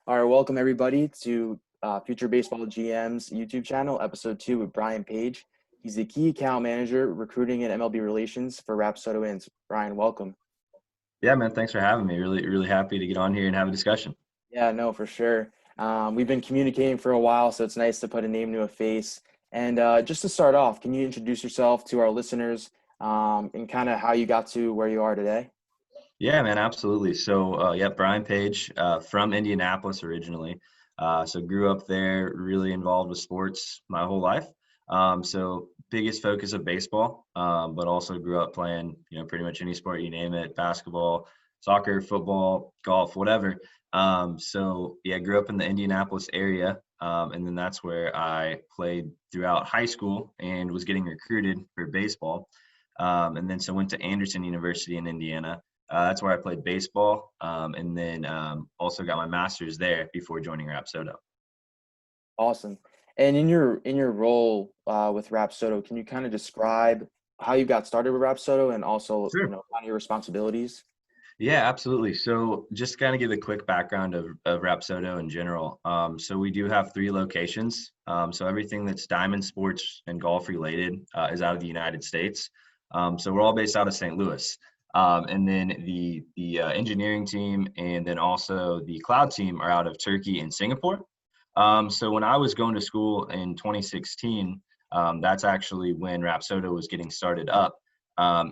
All right, welcome everybody to Future Baseball GM's YouTube channel, episode 2 with Brian Paige. He's the key account manager recruiting and MLB Relations for Rapsodo Inns. Brian, welcome. Yeah, man, thanks for having me. Really happy to get on here and have a discussion. Yeah, no, for sure. We've been communicating for a while, so it's nice to put a name to a face. And just to start off, can you introduce yourself to our listeners and kind of how you got to where you are today? Yeah, man, absolutely. So, yeah, Brian Paige, from Indianapolis originally. So grew up there, really involved with sports my whole life. So biggest focus of baseball, but also grew up playing, pretty much any sport you name it, basketball, soccer, football, golf, whatever. So yeah, grew up in the Indianapolis area. And then that's where I played throughout high school and was getting recruited for baseball. And then so went to Anderson University in Indiana. That's where I played baseball, and then also got my master's there before joining Rapsodo. Awesome. And in your role with Rapsodo, can you kind of describe how you got started with Rapsodo and also, Sure. kind of your responsibilities? Yeah, absolutely. So just kind of give a quick background of Rapsodo in general. So we do have 3 locations. So everything that's diamond sports and golf related is out of the United States. So we're all based out of St. Louis. And then the engineering team and then also the cloud team are out of Turkey and Singapore. So when I was going to school in 2016, that's actually when Rapsodo was getting started up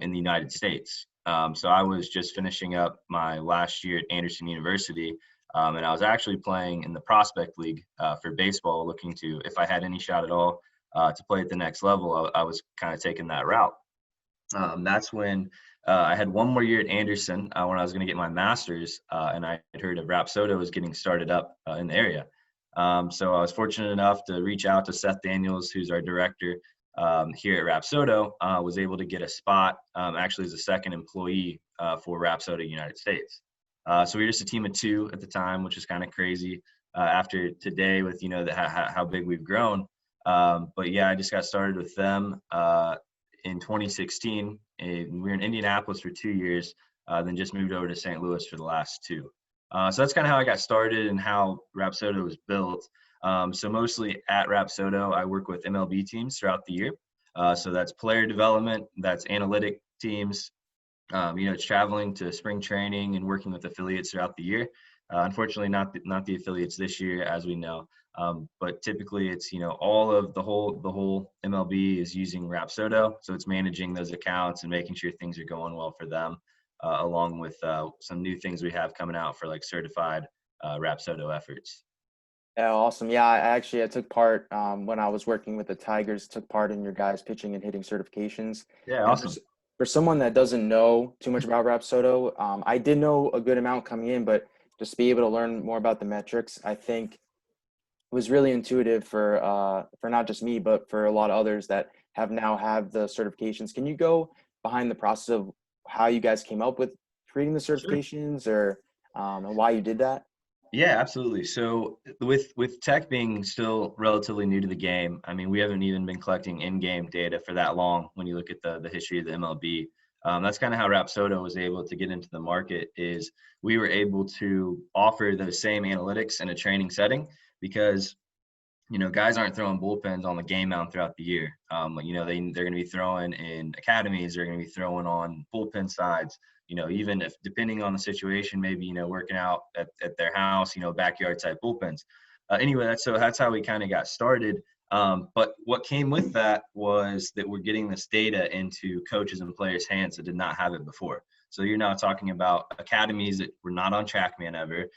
in the United States. So I was just finishing up my last year at Anderson University, and I was actually playing in the prospect league for baseball, looking to, if I had any shot at all, to play at the next level. I was kind of taking that route. That's when I had one more year at Anderson when I was going to get my master's, and I had heard of Rapsodo was getting started up in the area. So I was fortunate enough to reach out to Seth Daniels, who's our director here at Rapsodo, was able to get a spot actually as a second employee for Rapsodo United States. So we were just a team of 2 at the time, which is kind of crazy after today with, how big we've grown. But yeah, I just got started with them in 2016. And we were in Indianapolis for 2 years, then just moved over to St. Louis for the last 2. So that's kind of how I got started and how Rapsodo was built. So mostly at Rapsodo, I work with MLB teams throughout the year. So that's player development, that's analytic teams. It's traveling to spring training and working with affiliates throughout the year. Unfortunately, not the affiliates this year, as we know. But typically, it's all of the whole MLB is using Rapsodo, so it's managing those accounts and making sure things are going well for them, along with some new things we have coming out for like certified Rapsodo efforts. Yeah, awesome. Yeah, I took part when I was working with the Tigers, took part in your guys' pitching and hitting certifications. Yeah, And awesome. for someone that doesn't know too much about Rapsodo, I did know a good amount coming in, but just to be able to learn more about the metrics, I think was really intuitive for not just me, but for a lot of others that have the certifications. Can you go behind the process of how you guys came up with creating the Sure. certifications or and why you did that? Yeah, absolutely. So with tech being still relatively new to the game, I mean, we haven't even been collecting in-game data for that long. When you look at the history of the MLB, that's kind of how Rapsodo was able to get into the market. Is we were able to offer those same analytics in a training setting because guys aren't throwing bullpens on the game mound throughout the year. They're going to be throwing in academies. They're going to be throwing on bullpen sides. Even if depending on the situation, maybe working out at their house, backyard type bullpens. Anyway, that's how we kind of got started. But what came with that was that we're getting this data into coaches and players' hands that did not have it before. So you're now talking about academies that were not on TrackMan ever.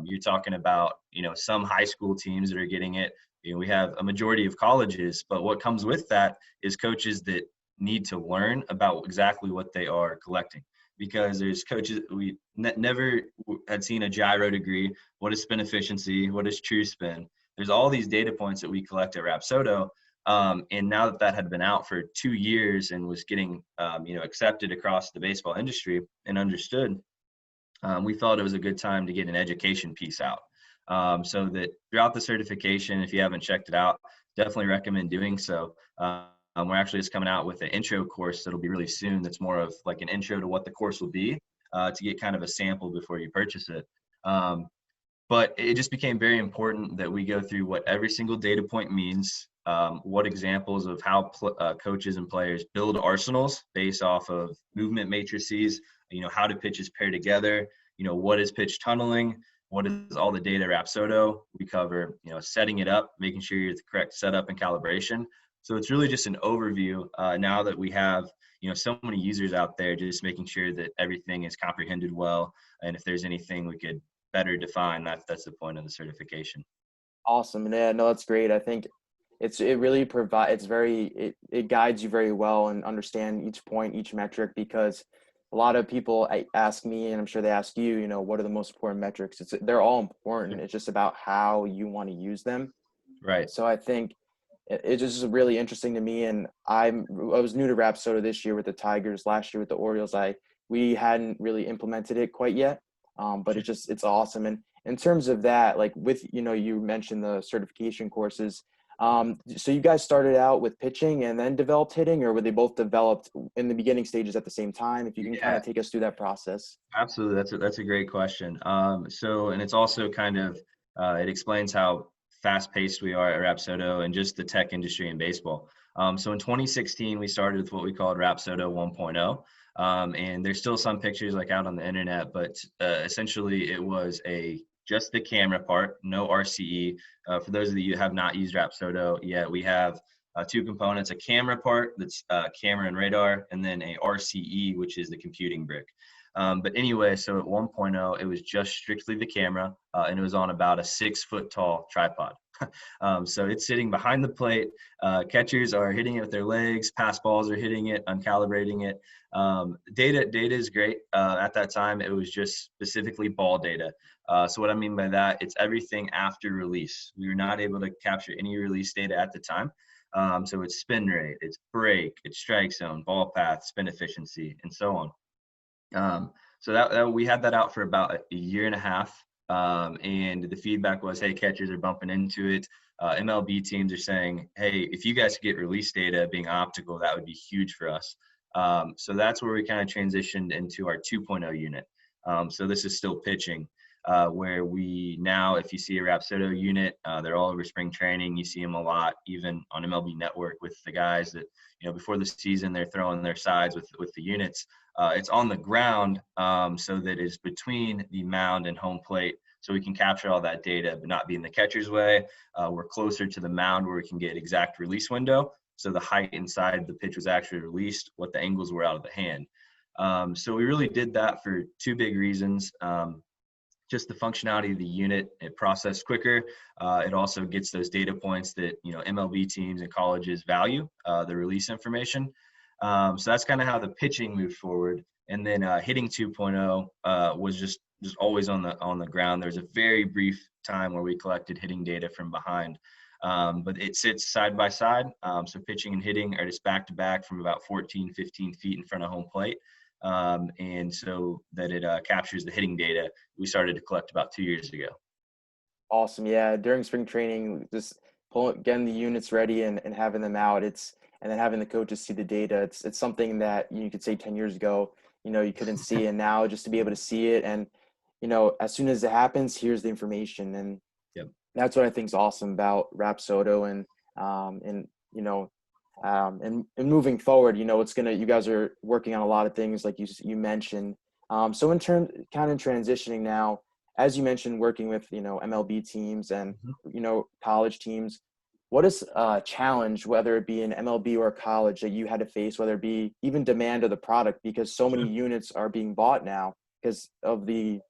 You're talking about some high school teams that are getting it. We have a majority of colleges, but what comes with that is coaches that need to learn about exactly what they are collecting, because there's coaches we never had seen a gyro degree. What is spin efficiency? What is true spin? There's all these data points that we collect at Rapsodo. And now that had been out for 2 years and was getting accepted across the baseball industry and understood, we felt it was a good time to get an education piece out. So that throughout the certification, if you haven't checked it out, definitely recommend doing so. We're actually just coming out with an intro course that'll be really soon. That's more of like an intro to what the course will be, to get kind of a sample before you purchase it. Um, But it just became very important that we go through what every single data point means, what examples of how coaches and players build arsenals based off of movement matrices, how do pitches pair together, what is pitch tunneling, what is all the data Rapsodo. We cover, setting it up, making sure you're the correct setup and calibration. So it's really just an overview now that we have, so many users out there, just making sure that everything is comprehended well. And if there's anything we could better define, that's the point of the certification. Awesome. And yeah, no, that's great. I think it really provides it guides you very well and understand each point, each metric, because a lot of people ask me, and I'm sure they ask you, what are the most important metrics? They're all important. It's just about how you want to use them. Right. So I think it's just really interesting to me. And I was new to Rapsodo this year with the Tigers. Last year with the Orioles, we hadn't really implemented it quite yet. But it's awesome. And in terms of that, like with, you mentioned the certification courses. So you guys started out with pitching and then developed hitting, or were they both developed in the beginning stages at the same time? If you can kind of take us through that process. Absolutely. That's a great question. And it's also kind of, it explains how fast paced we are at Rapsodo and just the tech industry in baseball. So in 2016, we started with what we called Rapsodo 1.0. And there's still some pictures like out on the internet, but essentially it was just the camera part, no RCE. For those of you who have not used Rapsodo yet, we have two components: a camera part that's camera and radar, and then a RCE, which is the computing brick. But anyway, so at 1.0, it was just strictly the camera, and it was on about a 6-foot tall tripod. So it's sitting behind the plate. Catchers are hitting it with their legs. Pass balls are hitting it, uncalibrating it. Data is great. At that time, it was just specifically ball data. So what I mean by that, it's everything after release. We were not able to capture any release data at the time. So it's spin rate, it's break, it's strike zone, ball path, spin efficiency, and so on. So that we had that out for about a year and a half. And the feedback was, hey, catchers are bumping into it. MLB teams are saying, hey, if you guys could get release data being optical, that would be huge for us. So that's where we kind of transitioned into our 2.0 unit. So this is still pitching, where we now, if you see a Rapsodo unit, they're all over spring training. You see them a lot, even on MLB Network with the guys that, before the season, they're throwing their sides with the units. It's on the ground, so that it's between the mound and home plate, so we can capture all that data, but not be in the catcher's way. We're closer to the mound where we can get exact release window, so the height inside the pitch was actually released, what the angles were out of the hand. So we really did that for two big reasons. Just the functionality of the unit, it processed quicker. It also gets those data points that MLB teams and colleges value, the release information. So that's kind of how the pitching moved forward. And then hitting 2.0 was just always on the ground. There was a very brief time where we collected hitting data from behind, but it sits side by side. So pitching and hitting are just back to back from about 14, 15 feet in front of home plate. And so that it captures the hitting data we started to collect about 2 years ago. Awesome. Yeah. During spring training, just getting the units ready and having them out. And then having the coaches see the data. It's something that you could say 10 years ago, you couldn't see. And now just to be able to see it and, as soon as it happens, here's the information. And Yep. that's what I think is awesome about Rapsodo. And moving forward, you guys are working on a lot of things like you mentioned. So in turn, kind of transitioning now, as you mentioned, working with, MLB teams and, college teams, what is a challenge, whether it be in MLB or college, that you had to face, whether it be even demand of the product, because so many units are being bought now because of the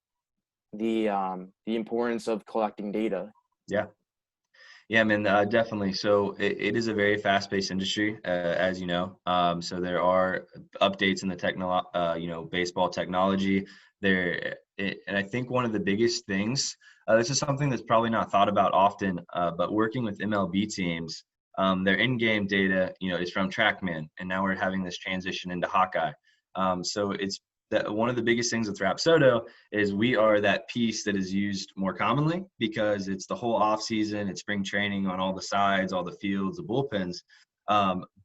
importance of collecting data? Yeah, man, definitely. So it is a very fast-paced industry, as you know. So there are updates in the baseball technology there. And I think one of the biggest things, this is something that's probably not thought about often, but working with MLB teams, their in-game data, is from TrackMan, and now we're having this transition into Hawkeye. So it's that one of the biggest things with Rapsodo is we are that piece that is used more commonly because it's the whole off season, it's spring training on all the sides, all the fields, the bullpens.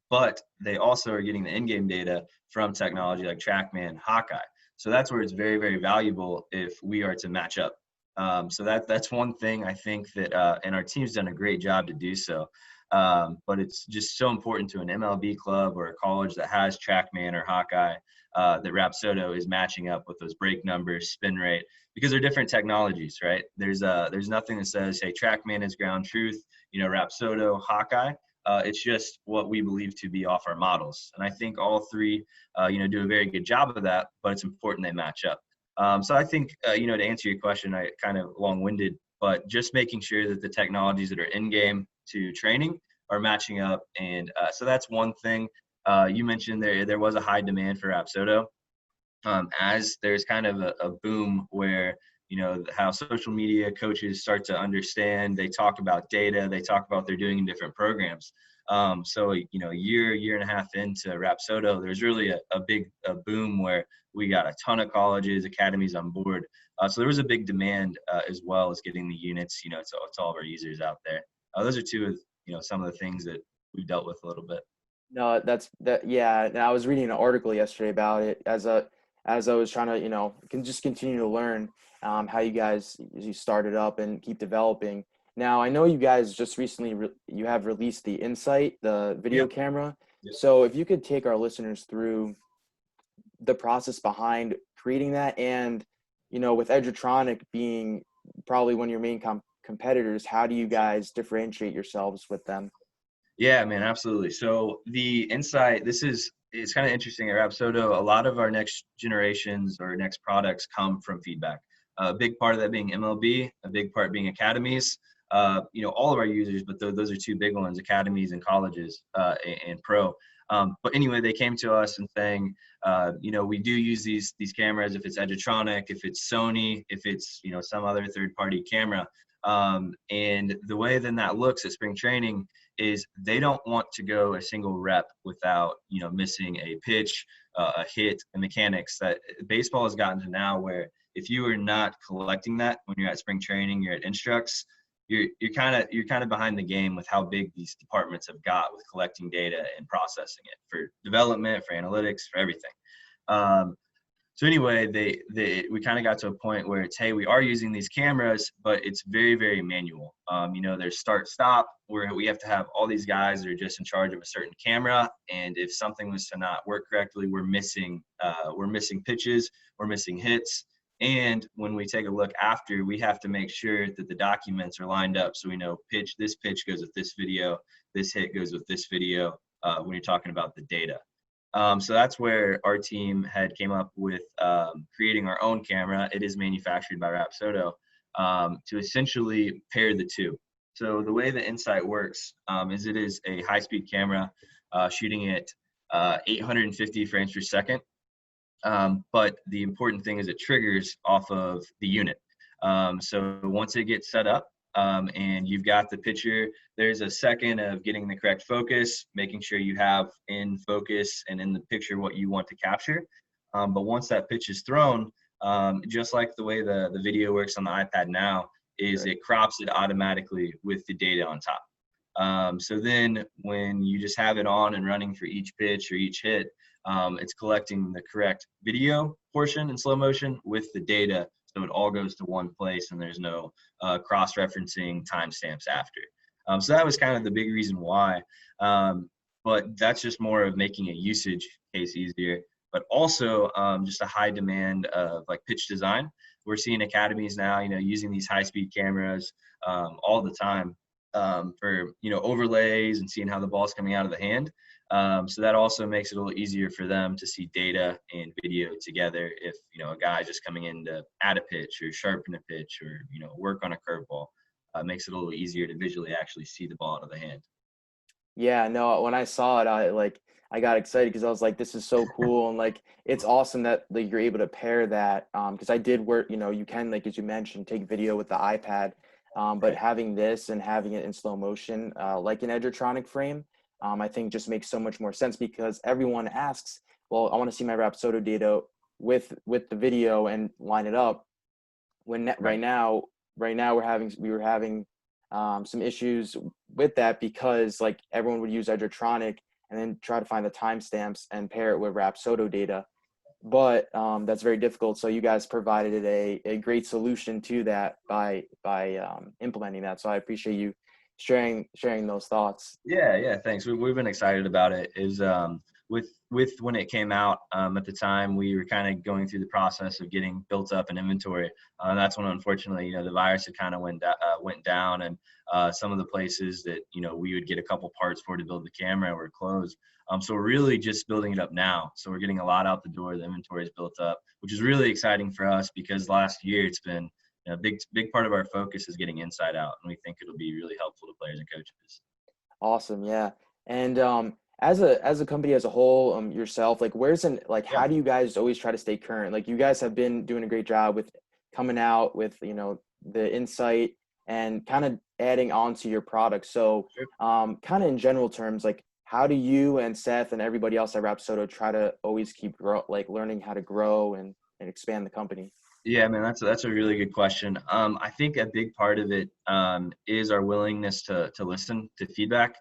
But they also are getting the in-game data from technology like TrackMan, Hawkeye. So that's where it's very, very valuable if we are to match up. So that's one thing I think that, and our team's done a great job to do so. But it's just so important to an MLB club or a college that has TrackMan or Hawkeye, that Rapsodo is matching up with those break numbers, spin rate, because they're different technologies, right? There's nothing that says, hey, TrackMan is ground truth, Rapsodo, Hawkeye. It's just what we believe to be off our models, and I think all three, do a very good job of that. But it's important they match up. So I think, to answer your question, I kind of long-winded, but just making sure that the technologies that are in game to training are matching up. And so that's one thing. You mentioned there was a high demand for Rapsodo, as there's kind of a boom where, how social media coaches start to understand, they talk about data, they talk about what they're doing in different programs. So, a year and a half into Rapsodo, there's really a big boom where we got a ton of colleges, academies on board. So there was a big demand, as well as getting the units, to all of our users out there. Those are two of, some of the things that we've dealt with a little bit. No, that's that. Yeah, and I was reading an article yesterday about it as I was trying to just continue to learn how you started up and keep developing. Now I know you guys just recently you have released the Insight, the video Yep. camera. Yep. So if you could take our listeners through the process behind creating that, and with Edgertronic being probably one of your main competitors, how do you guys differentiate yourselves with them? Yeah, man, absolutely. So the Insight, it's kind of interesting at Rapsodo. A lot of our next generations or next products come from feedback. A big part of that being MLB, a big part being academies. All of our users, but those are two big ones: academies and colleges, and pro. But anyway, they came to us and saying, we do use these cameras. If it's Edgertronic, if it's Sony, if it's some other third-party camera, and the way then that looks at spring training is they don't want to go a single rep without missing a pitch, a hit, and mechanics. That baseball has gotten to now where if you are not collecting that when you're at spring training, you're at instructs, you're kind of behind the game with how big these departments have got with collecting data and processing it for development, for analytics, for everything. So anyway, we kind of got to a point where it's, hey, we are using these cameras, but it's very, very manual. There's start stop where we have to have all these guys that are just in charge of a certain camera, and if something was to not work correctly, we're missing pitches, we're missing hits. And when we take a look after, we have to make sure that the documents are lined up so we know this pitch goes with this video, this hit goes with this video, when you're talking about the data. So that's where our team had came up with creating our own camera. It is manufactured by Rapsodo, to essentially pair the two. So the way the Insight works, is it is a high-speed camera, shooting at 850 frames per second. But the important thing is it triggers off of the unit. So once it gets set up, and you've got the picture, there's a second of getting the correct focus, making sure you have in focus and in the picture what you want to capture. But once that pitch is thrown, just like the way the video works on the iPad now, is it crops it automatically with the data on top. So then when you just have it on and running for each pitch or each hit, it's collecting the correct video portion in slow motion with the data. So it all goes to one place and there's no cross-referencing timestamps after. So that was kind of the big reason why. But that's just more of making a usage case easier, but also just a high demand of like pitch design. We're seeing academies now, using these high-speed cameras all the time, for overlays and seeing how the ball's coming out of the hand. So that also makes it a little easier for them to see data and video together. If a guy just coming in to add a pitch or sharpen a pitch or work on a curveball, makes it a little easier to visually actually see the ball out of the hand. Yeah, no, when I saw it, I got excited because I was like, this is so cool. And it's awesome that you're able to pair that. Because I did work, you can, as you mentioned, take video with the iPad. But Right. having this and having it in slow motion, like an Edgertronic frame, I think just makes so much more sense because everyone asks, well, I want to see my Rapsodo data with the video and line it up. Right. Right now we were having some issues with that because everyone would use Edgertronic and then try to find the timestamps and pair it with Rapsodo data. but that's very difficult. So you guys provided a great solution to that by implementing that. So I appreciate you sharing those thoughts. Yeah, thanks. We've been excited about it. Is with when it came out at the time, we were kind of going through the process of getting built up an inventory. That's when, unfortunately, the virus had kind of went down, and some of the places that we would get a couple parts for to build the camera were closed. So we're really just building it up now. So we're getting a lot out the door. The inventory is built up, which is really exciting for us because last year it's been a big part of our focus is getting inside out, and we think it'll be really helpful to players and coaches. Awesome, yeah. And as a company as a whole, yourself, like Yeah. how do you guys always try to stay current? Like you guys have been doing a great job with coming out with, the insight and kind of adding on to your product. So Sure. kind of in general terms, like how do you and Seth and everybody else at Rapsodo try to always keep learning how to grow and expand the company? Yeah, man, that's a really good question. I think a big part of it is our willingness to listen to feedback,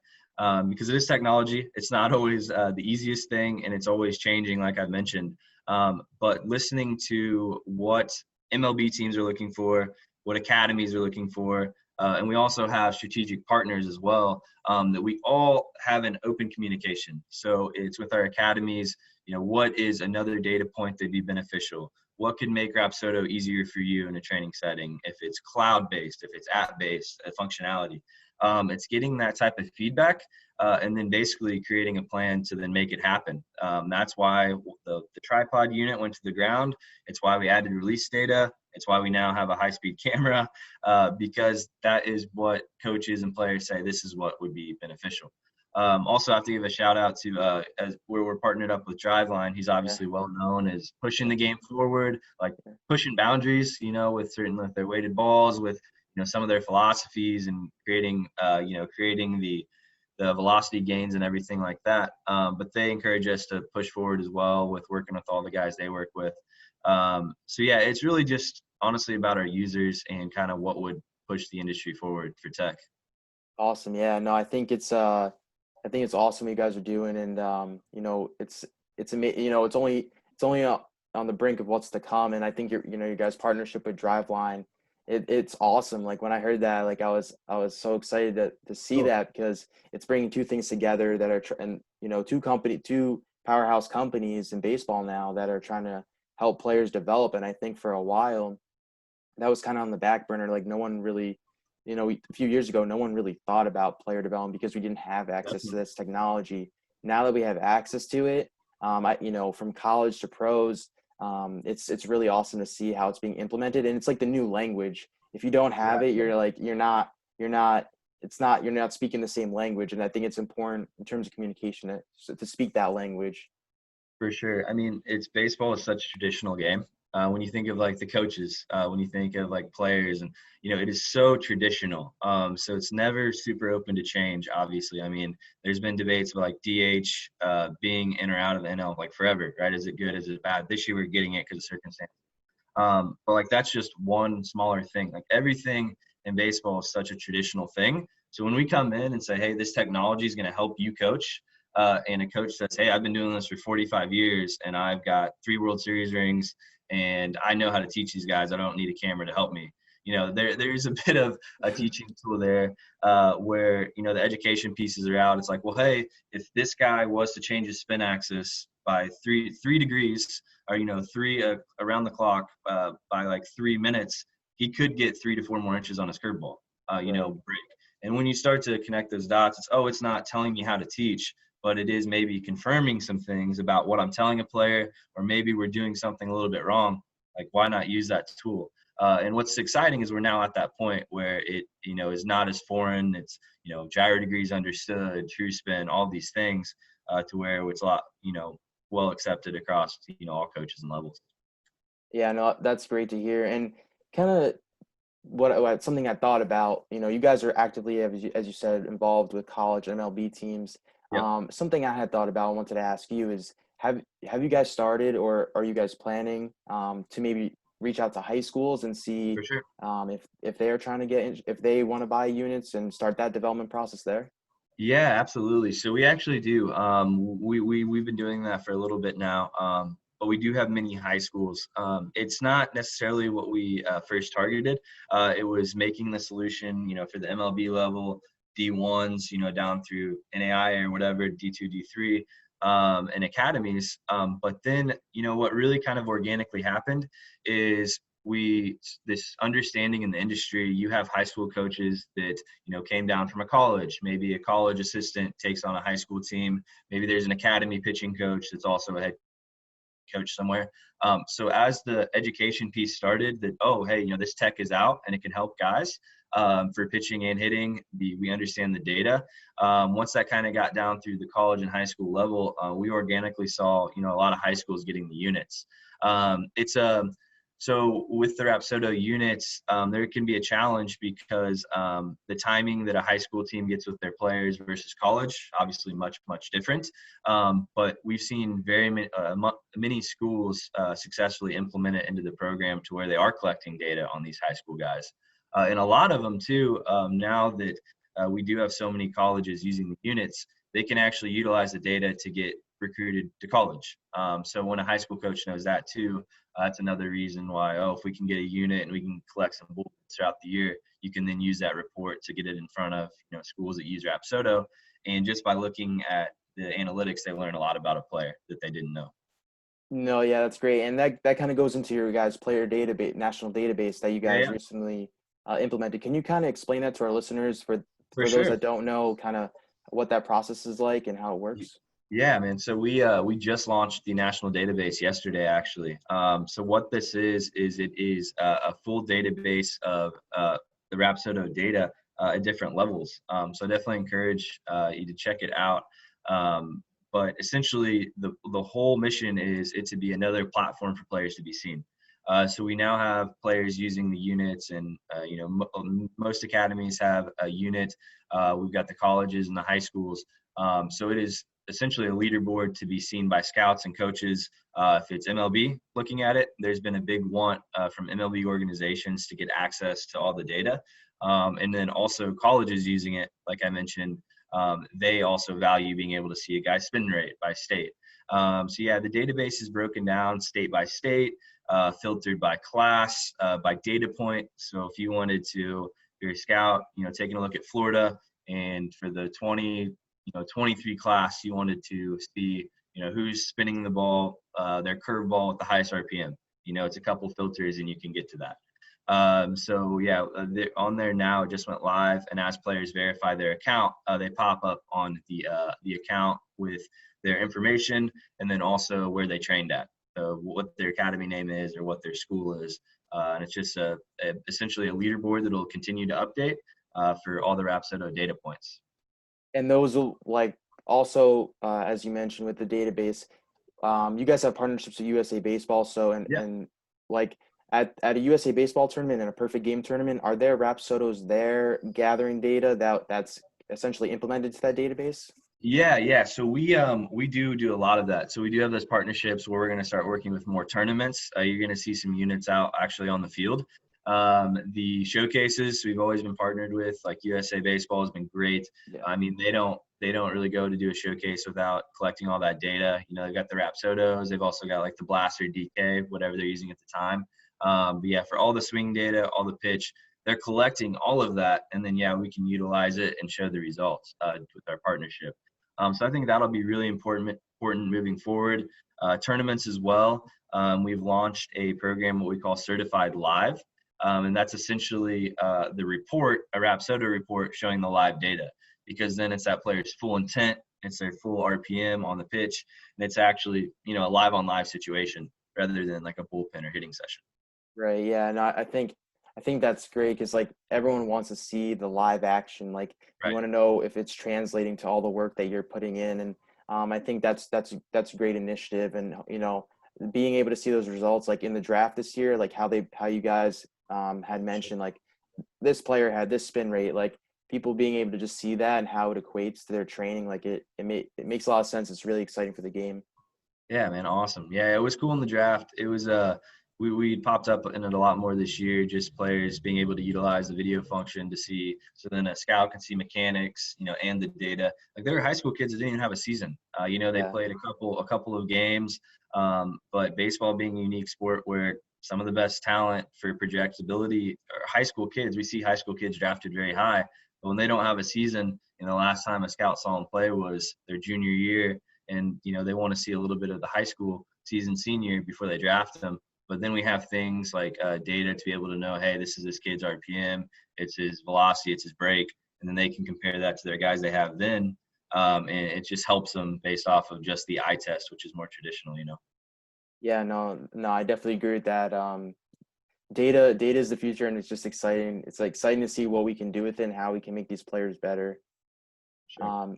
because it is technology. It's not always the easiest thing, and it's always changing, like I mentioned. But listening to what MLB teams are looking for, what academies are looking for, and we also have strategic partners as well, that we all have an open communication. So it's with our academies. What is another data point that'd be beneficial? What could make Rapsodo easier for you in a training setting? If it's cloud-based, if it's app-based functionality, it's getting that type of feedback, and then basically creating a plan to then make it happen. That's why the tripod unit went to the ground. It's why we added release data. It's why we now have a high-speed camera, because that is what coaches and players say this is what would be beneficial. Also, I have to give a shout out to as where we're partnered up with Driveline. He's Yeah, obviously well known as pushing yeah, the game forward, like yeah. pushing boundaries. With their weighted balls, with some of their philosophies, and creating the velocity gains and everything like that. But they encourage us to push forward as well with working with all the guys they work with. So yeah, it's really just honestly about our users and kind of what would push the industry forward for tech. Awesome. Yeah, no, I think it's awesome what you guys are doing, and it's amazing. It's only on the brink of what's to come, and I think your guys' partnership with Driveline, it's awesome. Like when I heard that, like I was so excited to see Cool. that because it's bringing two things together that are and two powerhouse companies in baseball now that are trying to help players develop. And I think for a while that was kind of on the back burner. Like no one really, a few years ago, no one really thought about player development because we didn't have access to Definitely. this technology. Now that we have access to it, from college to pros, it's really awesome to see how it's being implemented. And it's like the new language. If you don't have it, Exactly. you're not speaking the same language. And I think it's important in terms of communication to speak that language. For sure. I mean, it's baseball is such a traditional game. When you think of like the coaches, when you think of like players, and it is so traditional. So it's never super open to change. Obviously, I mean, there's been debates about like DH being in or out of the NL like forever, right? Is it good? Is it bad? This year we're getting it because of circumstances. But like that's just one smaller thing. Like everything in baseball is such a traditional thing. So when we come in and say, hey, this technology is going to help you coach, and a coach says, hey, I've been doing this for 45 years and I've got 3 World Series rings and I know how to teach these guys. I don't need a camera to help me. There's a bit of a teaching tool there, where the education pieces are out. It's like, well, hey, if this guy was to change his spin axis by three degrees, or three around the clock, by like 3 minutes, he could get 3 to 4 more inches on his curveball, Right. break. And when you start to connect those dots, it's not telling me how to teach, but it is maybe confirming some things about what I'm telling a player, or maybe we're doing something a little bit wrong. Like, why not use that tool? And what's exciting is we're now at that point where it, is not as foreign. It's, gyro degrees understood, true spin, all these things, to where it's a lot, well accepted across, all coaches and levels. Yeah, no, that's great to hear. And kind of what something I thought about, you guys are actively, as you said, involved with college MLB teams. Yep, Something I had thought about, I wanted to ask you is, have you guys started or are you guys planning to maybe reach out to high schools and see for sure. if they're trying to if they want to buy units and start that development process there? Yeah, absolutely. So we actually do. We've been doing that for a little bit now. but we do have many high schools. It's not necessarily what we first targeted. It was making the solution, for the MLB level, D1s, down through NAI or whatever, D2, D3, and academies. But then, what really kind of organically happened is this understanding in the industry. You have high school coaches that came down from a college. Maybe a college assistant takes on a high school team. Maybe there's an academy pitching coach that's also a head coach somewhere. So as the education piece started, that hey, this tech is out and it can help guys for pitching and hitting. We understand the data. Once that kind of got down through the college and high school level, we organically saw a lot of high schools getting the units. So with the Rapsodo units, there can be a challenge because the timing that a high school team gets with their players versus college, obviously much, much different. But we've seen very many schools successfully implement it into the program to where they are collecting data on these high school guys. And a lot of them too, now that we do have so many colleges using the units, they can actually utilize the data to get recruited to college. So when a high school coach knows that too, that's another reason why, if we can get a unit and we can collect some bullets throughout the year, you can then use that report to get it in front of schools that use Rapsodo. And just by looking at the analytics, they learn a lot about a player that they didn't know. No, yeah, that's great. And that kind of goes into your guys' player database, national database that you guys Yeah. recently implemented. Can you kind of explain that to our listeners for those sure. that don't know kind of what that process is like and how it works? Yeah, man. So we just launched the national database yesterday, actually. So what this is it is a full database of the Rapsodo data at different levels. So I definitely encourage you to check it out. But essentially, the whole mission is it to be another platform for players to be seen. So we now have players using the units, and most academies have a unit. We've got the colleges and the high schools. So it is essentially a leaderboard to be seen by scouts and coaches. If it's MLB looking at it, there's been a big want from MLB organizations to get access to all the data. And then also colleges using it, like I mentioned, they also value being able to see a guy's spin rate by state. So yeah, the database is broken down state by state, filtered by class, by data point. So if you wanted to, if you're a scout, taking a look at Florida, and for the 23 class, you wanted to see, who's spinning the ball, their curve ball with the highest RPM. It's a couple filters and you can get to that. So yeah, on there now, it just went live, and as players verify their account, they pop up on the account with their information, and then also where they trained at, what their academy name is or what their school is. And it's just essentially a leaderboard that will continue to update for all the Rapsodo data points. And those will also, as you mentioned with the database, you guys have partnerships with USA Baseball. So, and like at a USA Baseball tournament and a perfect game tournament, are there Rapsodos there gathering data that's essentially implemented to that database? Yeah. So we do a lot of that. So we do have those partnerships where we're going to start working with more tournaments. You're going to see some units out actually on the field. The showcases we've always been partnered with, like USA Baseball, has been great. Yeah. I mean, they don't really go to do a showcase without collecting all that data. They've got the Rapsodos. They've also got like the Blaster DK, whatever they're using at the time. But yeah, for all the swing data, all the pitch, they're collecting all of that, and then we can utilize it and show the results with our partnership. So I think that'll be really important moving forward. Tournaments as well. We've launched a program, what we call Certified Live. And that's essentially the report, a Rapsodo report showing the live data, because then it's that player's full intent, it's their full RPM on the pitch, and it's actually, a live on live situation rather than like a bullpen or hitting session. Right. Yeah. No, I think that's great because everyone wants to see the live action. You want to know if it's translating to all the work that you're putting in, and I think that's a great initiative. And being able to see those results in the draft this year, how you guys had mentioned this player had this spin rate, people being able to just see that and how it equates to their training, it makes a lot of sense. It's really exciting for the game. Yeah, man, awesome. Yeah, it was cool in the draft. It was we popped up in it a lot more this year, just players being able to utilize the video function to see, so then a scout can see mechanics, and the data. There were high school kids that didn't even have a season. They played a couple of games. But baseball being a unique sport where some of the best talent for projectability are high school kids. We see high school kids drafted very high, but when they don't have a season, and the last time a scout saw them play was their junior year, and they want to see a little bit of the high school season senior before they draft them. But then we have things like data to be able to know, hey, this is this kid's RPM, it's his velocity, it's his break, and then they can compare that to their guys they have then. And it just helps them based off of just the eye test, which is more traditional. Yeah, no, I definitely agree with that. Data is the future, and it's just exciting. It's like exciting to see what we can do with it and how we can make these players better. Sure.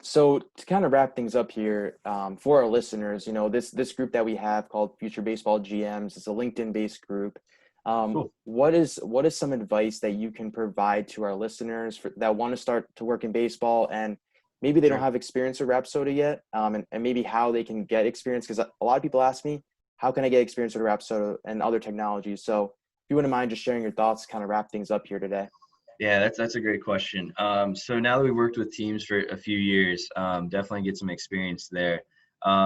So to kind of wrap things up here, for our listeners, this group that we have called Future Baseball GMs is a LinkedIn-based group. Cool. What is some advice that you can provide to our listeners that want to start to work in baseball, and maybe they don't Sure. have experience with Rapsodo yet, and maybe how they can get experience? Because a lot of people ask me, how can I get experience with Rapsodo and other technologies? So if you wouldn't mind just sharing your thoughts, kind of wrap things up here today. Yeah, that's a great question. So now that we've worked with teams for a few years, definitely get some experience there.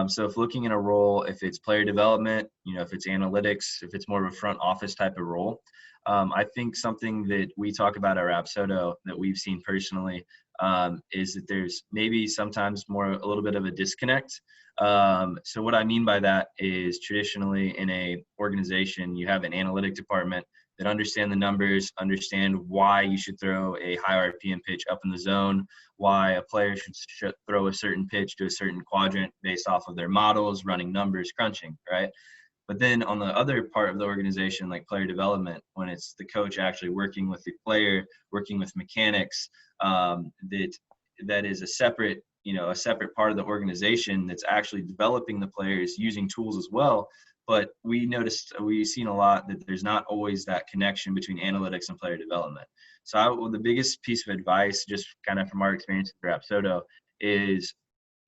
So if looking in a role, if it's player development, if it's analytics, if it's more of a front office type of role, I think something that we talk about at Rapsodo that we've seen personally is that there's maybe sometimes a little bit of a disconnect. So what I mean by that is traditionally in a organization, you have an analytic department that understand the numbers, understand why you should throw a high RPM pitch up in the zone, why a player should throw a certain pitch to a certain quadrant based off of their models, running numbers, crunching, right? But then on the other part of the organization, like player development, when it's the coach actually working with the player, working with mechanics, that is a separate part of the organization that's actually developing the players using tools as well. But we've seen a lot that there's not always that connection between analytics and player development. So the biggest piece of advice, just kind of from our experience at Rapsodo, is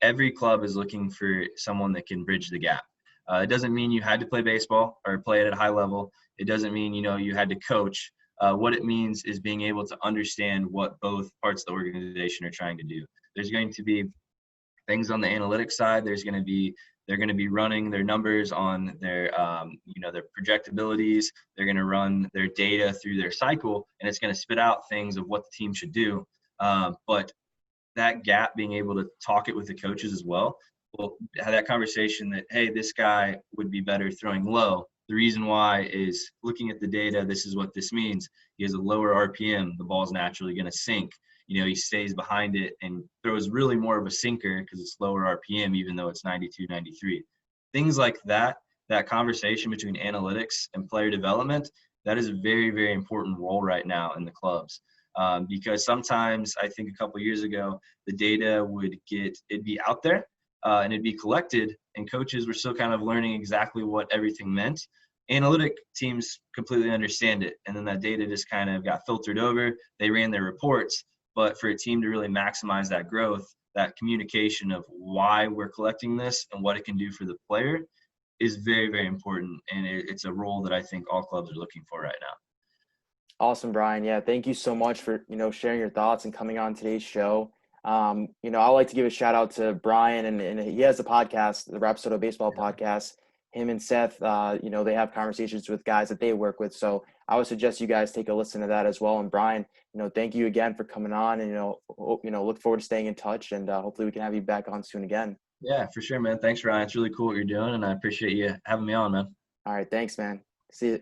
every club is looking for someone that can bridge the gap. It doesn't mean you had to play baseball or play it at a high level. It doesn't mean, you had to coach. What it means is being able to understand what both parts of the organization are trying to do. There's going to be things on the analytics side. They're going to be running their numbers on their their projectabilities. They're going to run their data through their cycle, and it's going to spit out things of what the team should do. But that gap, being able to talk it with the coaches as well, will have that conversation that, hey, this guy would be better throwing low. The reason why is looking at the data. This is what this means. He has a lower RPM. The ball's naturally going to sink. He stays behind it and throws really more of a sinker because it's lower RPM, even though it's 92, 93. Things like that conversation between analytics and player development, that is a very, very important role right now in the clubs. Because sometimes, I think a couple of years ago, the data it'd be out there and it'd be collected, and coaches were still kind of learning exactly what everything meant. Analytic teams completely understand it, and then that data just kind of got filtered over. They ran their reports, but for a team to really maximize that growth, that communication of why we're collecting this and what it can do for the player is very, very important, and it's a role that I think all clubs are looking for right now. Awesome, Brian. Yeah, thank you so much for sharing your thoughts and coming on today's show. I'd like to give a shout out to Brian, and he has a podcast, the Rapsodo Baseball Podcast. Him and Seth, they have conversations with guys that they work with. So I would suggest you guys take a listen to that as well. And Brian, thank you again for coming on, and look forward to staying in touch, and hopefully we can have you back on soon again. Yeah, for sure, man. Thanks, Ryan. It's really cool what you're doing, and I appreciate you having me on, man. All right, thanks, man. See you.